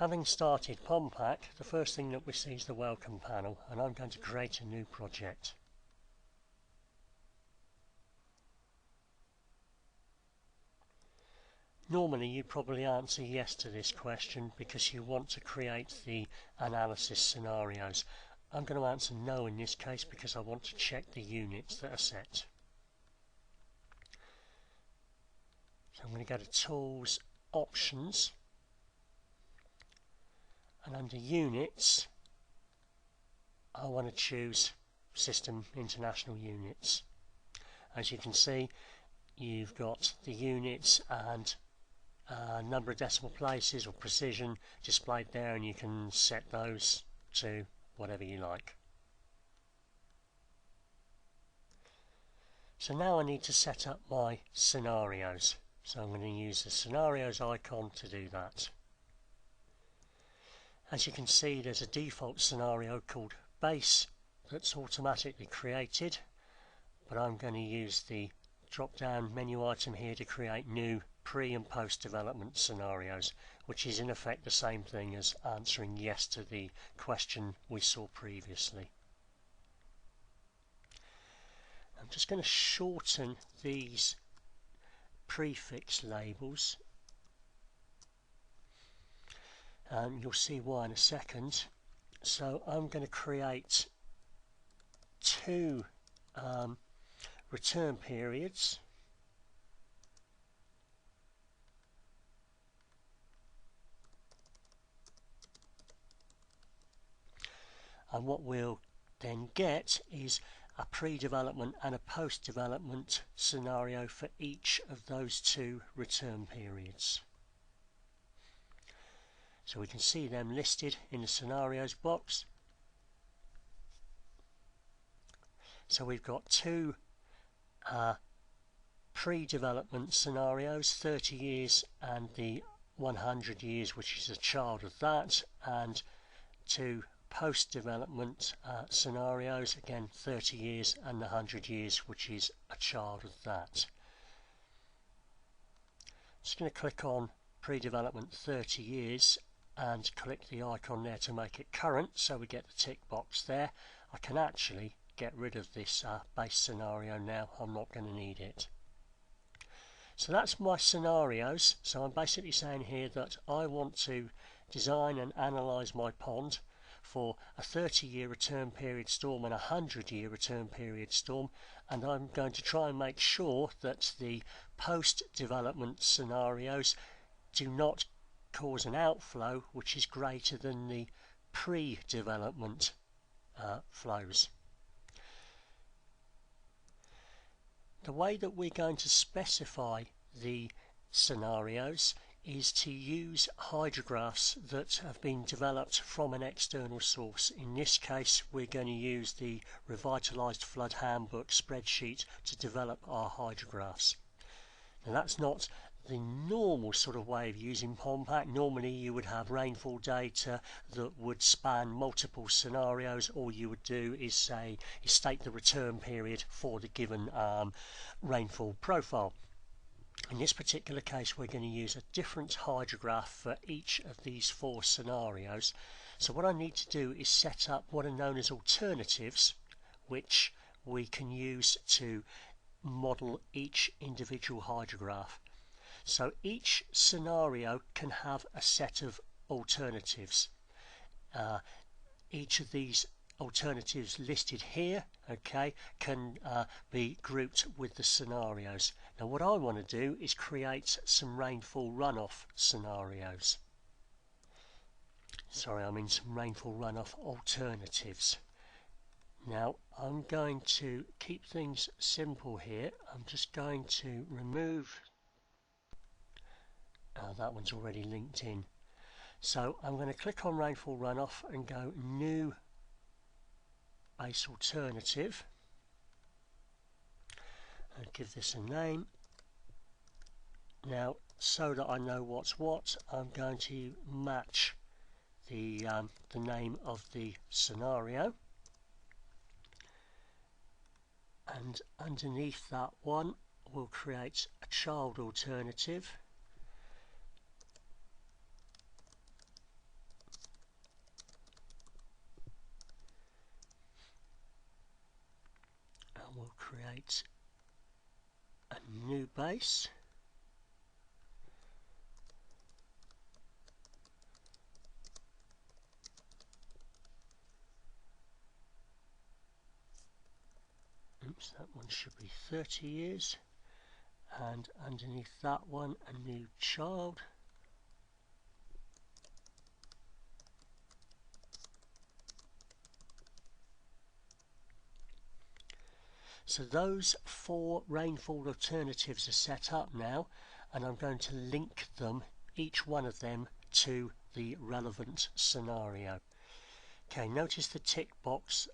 Having started PondPack, the first thing that we see is the welcome panel, and I'm going to create a new project. Normally you'd probably answer yes to this question because you want to create the analysis scenarios. I'm going to answer no in this case because I want to check the units that are set. So I'm going to go to Tools, Options, and under Units I want to choose System International Units. As you can see, you've got the units and number of decimal places or precision displayed there, and you can set those to whatever you like. So now I need to set up my scenarios. So I'm going to use the scenarios icon to do that. As you can see, there's a default scenario called base that's automatically created, but I'm going to use the drop down menu item here to create new pre and post development scenarios, which is in effect the same thing as answering yes to the question we saw previously. I'm just going to shorten these prefix labels, and you'll see why in a second. So I'm going to create two return periods. And what we'll then get is a pre-development and a post-development scenario for each of those two return periods. So we can see them listed in the scenarios box. So we've got two pre-development scenarios, 30 years and the 100 years, which is a child of that, and two post-development scenarios, again 30 years and the 100 years, which is a child of that. Just going to click on pre-development 30 years and click the icon there to make it current, so we get the tick box there. I can actually get rid of this base scenario now, I'm not going to need it. So that's my scenarios. So I'm basically saying here that I want to design and analyse my pond for a 30-year return period storm and a 100-year return period storm, and I'm going to try and make sure that the post-development scenarios do not cause an outflow which is greater than the pre-development flows. The way that we're going to specify the scenarios is to use hydrographs that have been developed from an external source. In this case, we're going to use the Revitalised Flood Handbook spreadsheet to develop our hydrographs. Now that's not the normal sort of way of using PondPack. Normally you would have rainfall data that would span multiple scenarios. All you would do is state the return period for the given rainfall profile. In this particular case, we're going to use a different hydrograph for each of these four scenarios. So what I need to do is set up what are known as alternatives, which we can use to model each individual hydrograph. So each scenario can have a set of alternatives. Each of these alternatives listed here, okay, can be grouped with the scenarios. Now what I want to do is create some rainfall runoff scenarios. Sorry, I mean some rainfall runoff alternatives. Now I'm going to keep things simple here. I'm just going to remove that one's already linked in. So I'm going to click on rainfall runoff and go new base alternative and give this a name. Now, so that I know what's what, I'm going to match the name of the scenario, and underneath that one we'll create a child alternative. we'll create a new base. Oops, that one should be 30 years. And underneath that one, a new child. So those 4 rainfall alternatives are set up now, and I'm going to link them, each one of them, to the relevant scenario. Okay, notice the tick box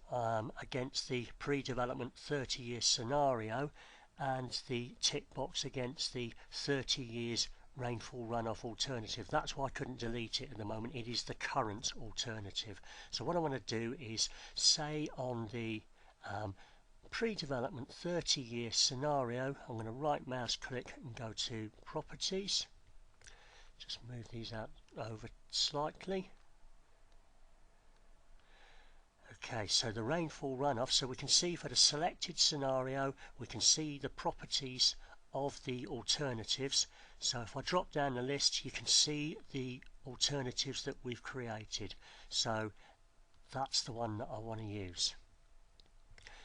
against the pre-development 30-year scenario and the tick box against the 30 years rainfall runoff alternative. That's why I couldn't delete it at the moment. It is the current alternative. So what I want to do is say on the pre-development 30-year scenario, I'm going to right mouse click and go to properties. Just move these out over slightly. Okay, so the rainfall runoff, so we can see for the selected scenario, we can see the properties of the alternatives. So if I drop down the list, you can see the alternatives that we've created. So that's the one that I want to use.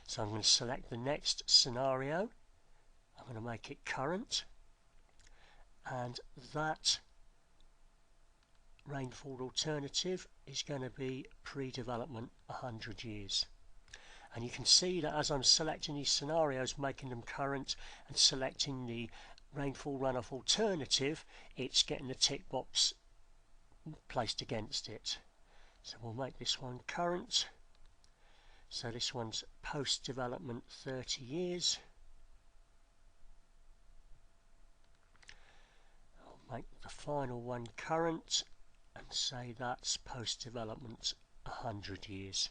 So I'm going to select the next scenario. I'm going to make it current. And that rainfall alternative is going to be pre-development 100 years. And you can see that as I'm selecting these scenarios, making them current, and selecting the rainfall runoff alternative, it's getting the tick box placed against it. So we'll make this one current. So this one's post-development 30 years. I'll make the final one current and say that's post-development 100 years.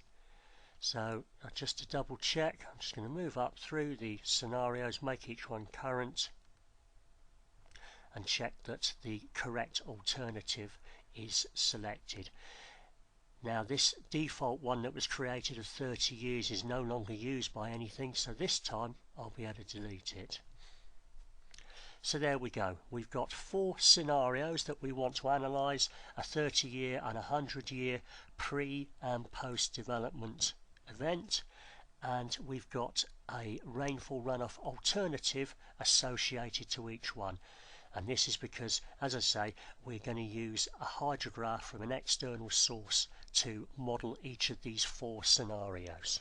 So just to double check, I'm just going to move up through the scenarios, make each one current, and check that the correct alternative is selected. Now this default one that was created of 30 years is no longer used by anything, so this time I'll be able to delete it. So there we go. We've got 4 scenarios that we want to analyse, a 30-year and a 100-year pre and post development event, and we've got a rainfall runoff alternative associated to each one. And this is because, as I say, we're going to use a hydrograph from an external source to model each of these 4 scenarios.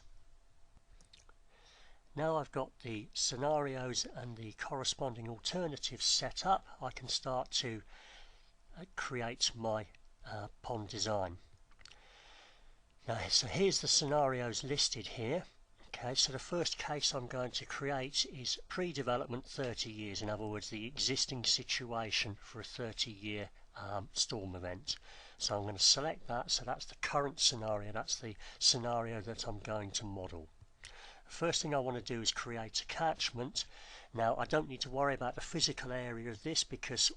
Now I've got the scenarios and the corresponding alternatives set up, I can start to create my pond design. Now, so here's the scenarios listed here. Okay, so the first case I'm going to create is pre-development 30 years, in other words the existing situation for a 30-year storm event. So I'm going to select that, so that's the current scenario, that's the scenario that I'm going to model. First thing I want to do is create a catchment. Now I don't need to worry about the physical area of this because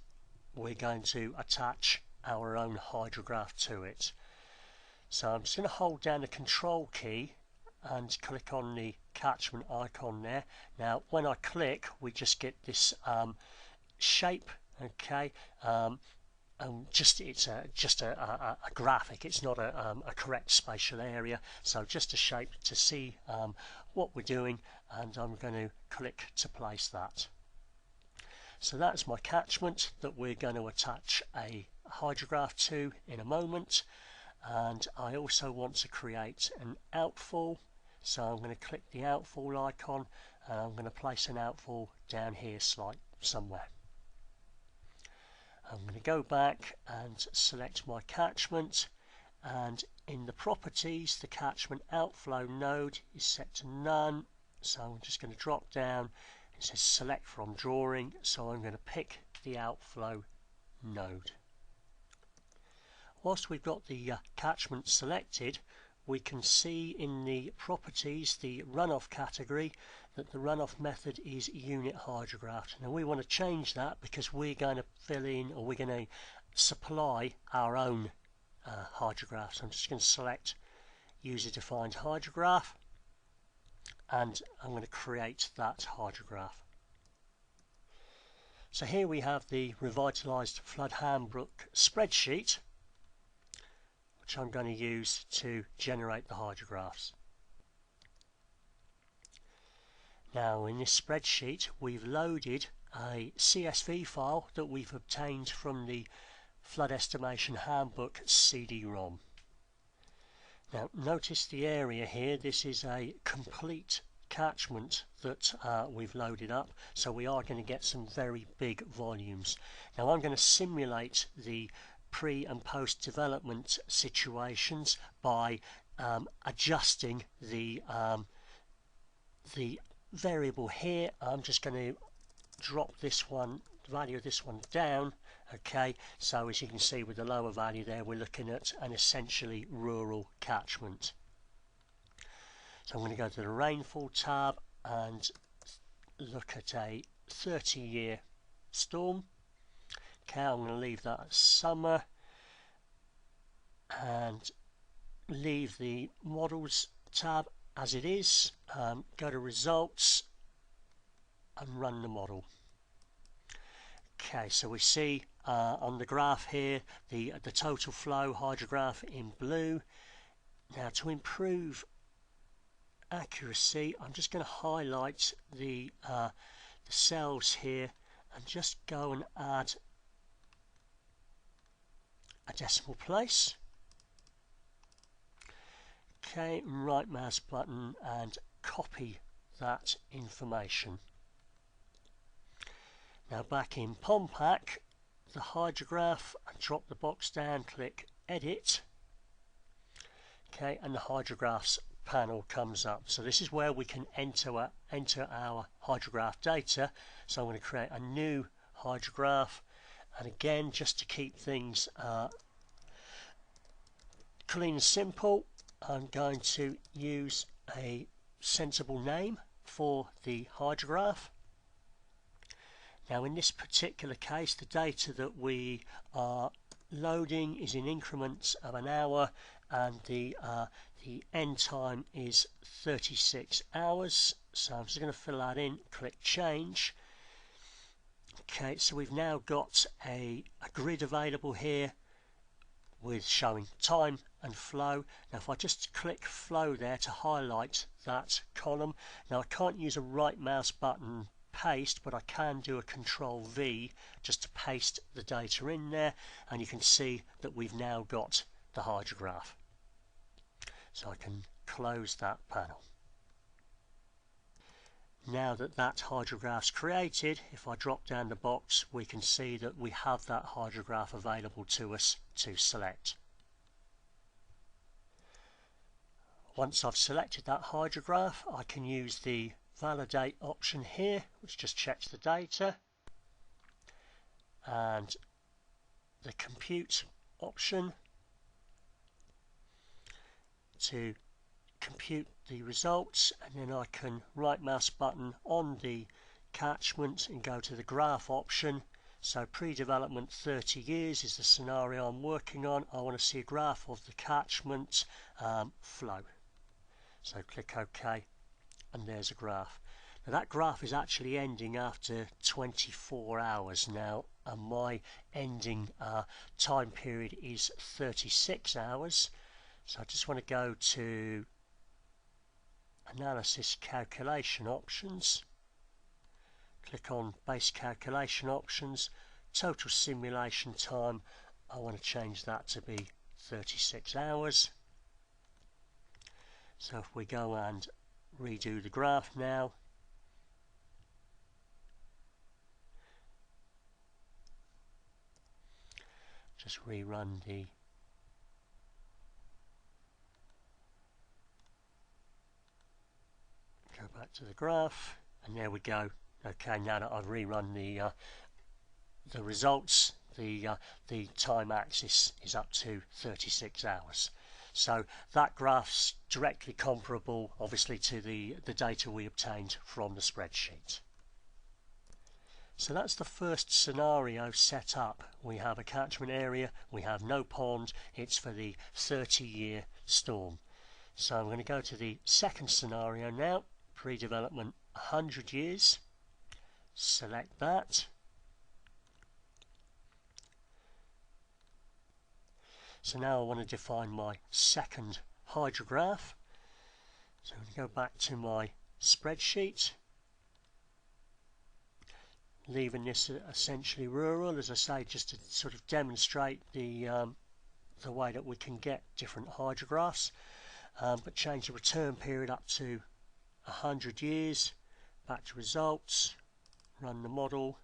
we're going to attach our own hydrograph to it. So I'm just going to hold down the control key and click on the catchment icon there. Now when I click, we just get this shape, okay, and it's just a graphic, it's not a correct spatial area, so just a shape to see what we're doing, and I'm going to click to place that. So that's my catchment that we're going to attach a hydrograph to in a moment. And I also want to create an outfall, so I'm going to click the outfall icon and I'm going to place an outfall down here somewhere. I'm going to go back and select my catchment, and in the properties the catchment outflow node is set to none, so I'm just going to drop down. It says select from drawing, so I'm going to pick the outflow node. Whilst we've got the catchment selected, we can see in the properties, the runoff category, that the runoff method is unit hydrographed. Now we want to change that because we're going to fill in, or we're going to supply our own hydrograph. So I'm just going to select user defined hydrograph, and I'm going to create that hydrograph. So here we have the revitalised flood handbook spreadsheet, which I'm going to use to generate the hydrographs. Now in this spreadsheet we've loaded a CSV file that we've obtained from the Flood Estimation Handbook CD-ROM. Now notice the area here, this is a complete catchment that we've loaded up, so we are going to get some very big volumes. Now I'm going to simulate the pre and post development situations by adjusting the variable here. I'm just going to drop this one, the value of this one down. Okay, so as you can see with the lower value there, we're looking at an essentially rural catchment. So I'm going to go to the rainfall tab and look at a 30-year storm. Okay, I'm going to leave that as summer and leave the models tab as it is. Go to results and run the model. Okay, so we see on the graph here the total flow hydrograph in blue. Now to improve accuracy, I'm just going to highlight the cells here and just go and add a decimal place. Okay, right mouse button and copy that information. Now back in PondPack, the hydrograph, and drop the box down, click edit. Okay, and the hydrographs panel comes up. So this is where we can enter our hydrograph data. So I'm going to create a new hydrograph, and again, just to keep things clean and simple, I'm going to use a sensible name for the hydrograph. Now in this particular case, the data that we are loading is in increments of an hour, and the end time is 36 hours. So I'm just going to fill that in, click change. Okay, so we've now got a grid available here with showing time and flow. Now if I just click flow there to highlight that column, now I can't use a right mouse button paste, but I can do a Control V just to paste the data in there, and you can see that we've now got the hydrograph. So I can close that panel. Now that that hydrograph's created, if I drop down the box, we can see that we have that hydrograph available to us to select. Once I've selected that hydrograph, I can use the validate option here, which just checks the data, and the compute option to compute the results, and then I can right mouse button on the catchment and go to the graph option. So pre-development 30 years is the scenario I'm working on. I want to see a graph of the catchment flow. So click OK, and there's a graph. Now that graph is actually ending after 24 hours now, and my ending time period is 36 hours. So I just want to go to analysis calculation options, click on base calculation options, total simulation time, I want to change that to be 36 hours. So if we go and redo the graph now, just rerun the go back to the graph, and there we go. Okay, now that I've rerun the results, the time axis is up to 36 hours. So that graph's directly comparable, obviously, to the data we obtained from the spreadsheet. So that's the first scenario set up. We have a catchment area, we have no pond, it's for the 30-year storm. So I'm going to go to the second scenario now, pre-development 100 years. Select that. So now I want to define my second hydrograph. So I'm going to go back to my spreadsheet, leaving this essentially rural, as I say, just to sort of demonstrate the way that we can get different hydrographs, but change the return period up to 100 years. Back to results, run the model.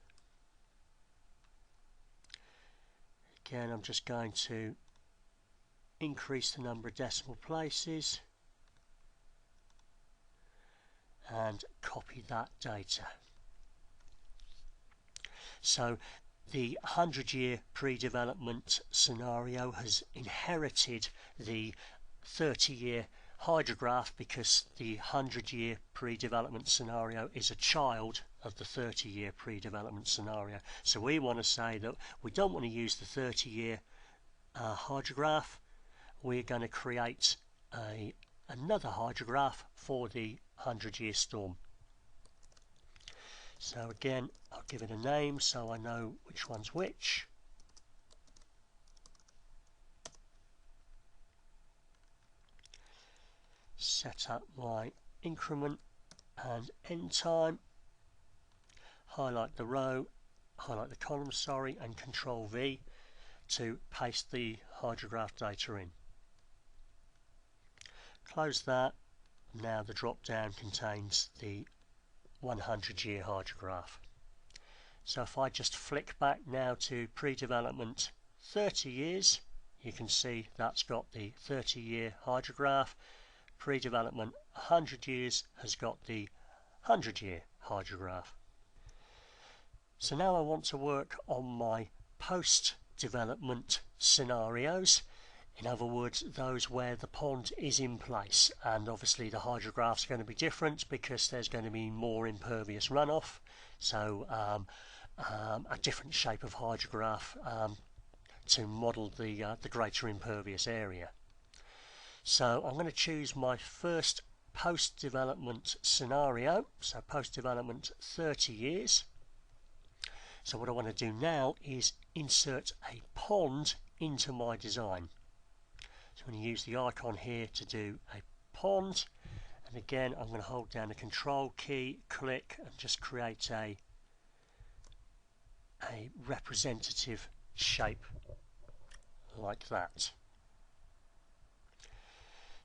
Again, I'm just going to increase the number of decimal places and copy that data. So the 100-year pre-development scenario has inherited the 30-year hydrograph because the 100-year pre-development scenario is a child of the 30-year pre-development scenario. So we want to say that we don't want to use the 30-year hydrograph. We're going to create another hydrograph for the 100-year storm. So again, I'll give it a name so I know which one's which. Set up my increment and end time. Highlight the row, highlight the column, sorry, and Control V to paste the hydrograph data in. Close that. Now the drop down contains the 100-year hydrograph. So if I just flick back now to pre-development 30 years, you can see that's got the 30-year hydrograph. Pre-development 100 years has got the 100-year hydrograph. So now I want to work on my post-development scenarios. In other words, those where the pond is in place, and obviously the hydrographs are going to be different because there's going to be more impervious runoff, so a different shape of hydrograph to model the greater impervious area. So I'm going to choose my first post-development scenario, so post-development 30 years. So what I want to do now is insert a pond into my design. So I'm going to use the icon here to do a pond, and again I'm going to hold down the Control key, click, and just create a representative shape like that.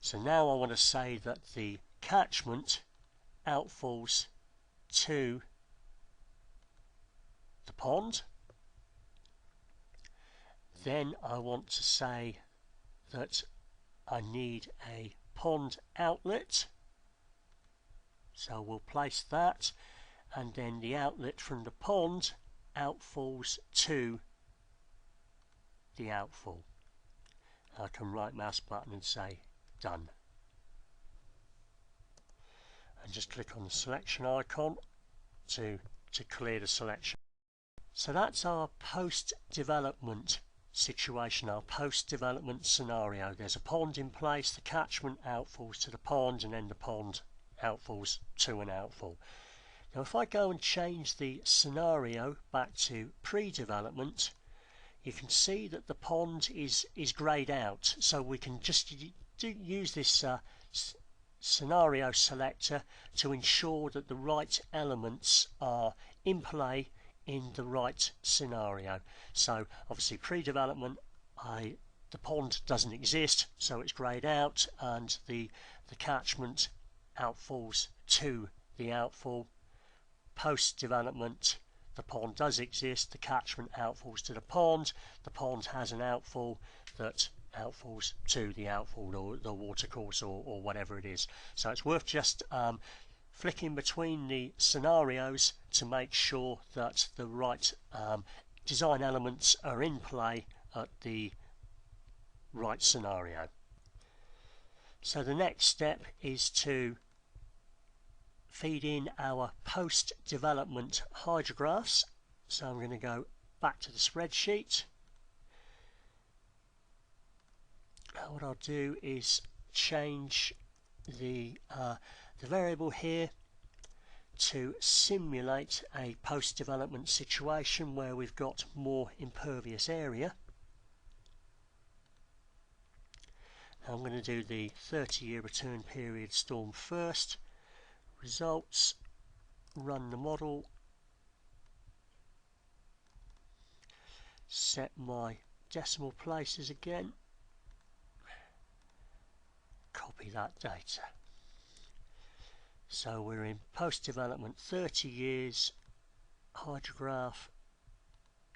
So now I want to say that the catchment outfalls to the pond. Then I want to say that I need a pond outlet, so we'll place that, and then the outlet from the pond outfalls to the outfall. I can right mouse button and say done, and just click on the selection icon to clear the selection. So that's our post-development situation, our post-development scenario. There's a pond in place, the catchment outfalls to the pond, and then the pond outfalls to an outfall. Now if I go and change the scenario back to pre-development, you can see that the pond is greyed out, so we can just use this scenario selector to ensure that the right elements are in play in the right scenario. So obviously pre-development, the pond doesn't exist, so it's greyed out, and the catchment outfalls to the outfall. Post-development, the pond does exist, the catchment outfalls to the pond has an outfall that outfalls to the outfall, or the watercourse, or whatever it is. So it's worth just flicking between the scenarios to make sure that the right design elements are in play at the right scenario. So the next step is to feed in our post-development hydrographs. So I'm going to go back to the spreadsheet. What I'll do is change the variable here to simulate a post-development situation where we've got more impervious area. I'm going to do the 30-year return period storm first. Results, run the model, set my decimal places again, copy that data. So we're in post-development 30 years, hydrograph,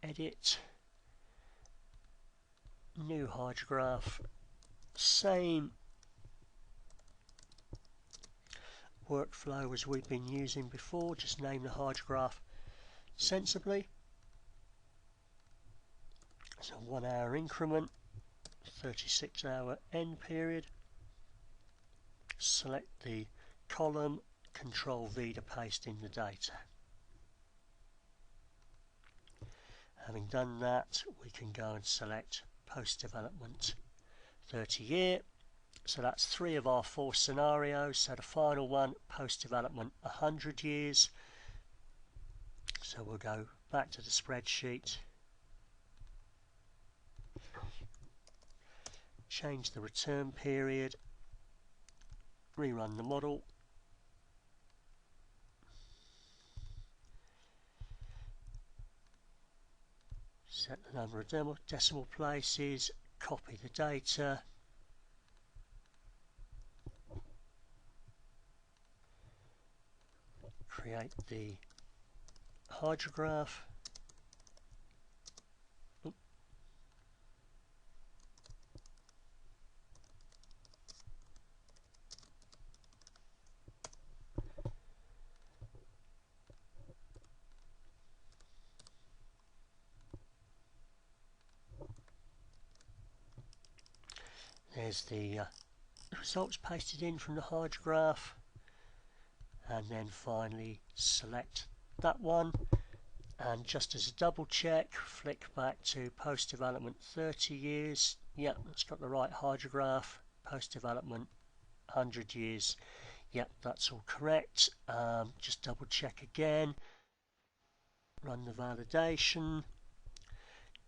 edit, new hydrograph, same workflow as we've been using before, just name the hydrograph sensibly. So 1 hour increment, 36 hour end period. Select the column, Control V to paste in the data. Having done that, we can go and select post development 30 year. So that's 3 of our 4 scenarios. So the final one, post development 100 years. So we'll go back to the spreadsheet, change the return period, rerun the model, set the number of decimal places, copy the data, create the hydrograph, there's the results pasted in from the hydrograph, and then finally select that one, and just as a double check, flick back to post development 30 years. Yep, that's got the right hydrograph. Post development 100 years. Yep, that's all correct. Just double check again, run the validation.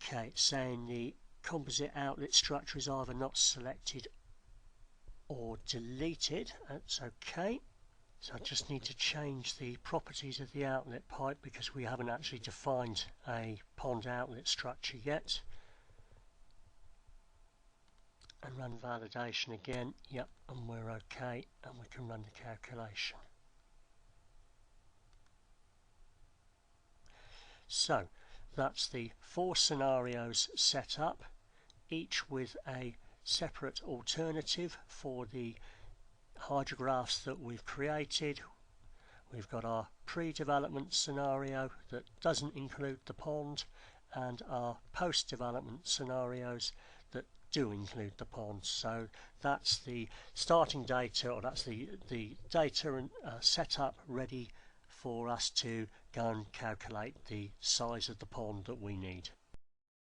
Okay, it's saying the composite outlet structure is either not selected or deleted. That's okay. So I just need to change the properties of the outlet pipe because we haven't actually defined a pond outlet structure yet. And run validation again. Yep, and we're okay, and we can run the calculation. So that's the 4 scenarios set up, each with a separate alternative for the hydrographs that we've created. We've got our pre-development scenario that doesn't include the pond, and our post-development scenarios that do include the pond. So that's the starting data, or that's the data and set up ready for us to go and calculate the size of the pond that we need.